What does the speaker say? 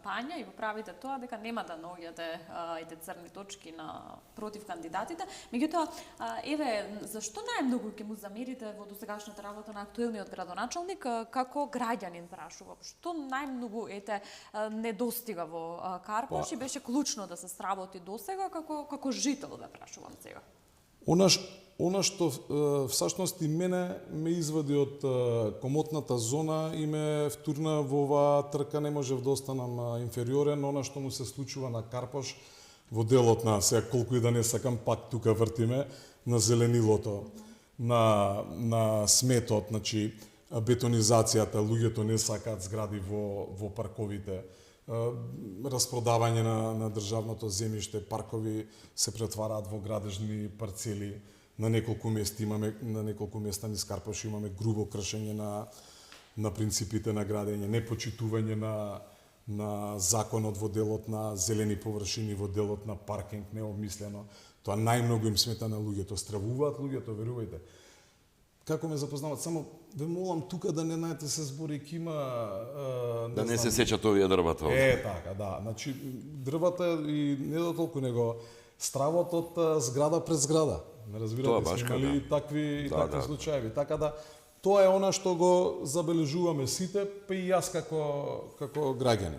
кампања и го правите тоа дека нема да наоѓате ајде црни точки на против кандидатите. Меѓутоа, еве, зашто најмногу ќе му замерите во досегашната работа на актуелниот градоначалник како граѓанин прашувам? Што најмногу недостига во Карпош и беше клучно да се сработи досега како жител да прашувам сега? Она што всушност и мене ме извади од комотната зона и ме втурна во оваа трка, не можев да останам инфериорен, она што му се случува на Карпош во делот на, сега колку и да не сакам, пак тука вртиме, на зеленилото, на сметот, значи бетонизацијата, луѓето не сакаат згради во парковите, распродавање на државното земјиште, паркови се претвараат во градежни парцели. На неколку места низ Карпош имаме грубо кршење на принципите на градење, непочитување на законот во делот на зелени површини, во делот на паркинг, необмислено. Тоа најмногу им смета на луѓето, стравуваат луѓето, верувајте. Како ме запознават, само ве молам тука да не најдете се збори има да не се сеќат овие дрвата. Така, да. Значи дрвата и не до толку него стравот од зграда пред зграда. Не разбирате, сме имали такви случаеви. Така да, тоа е она што го забележуваме сите, па и јас како граѓанин.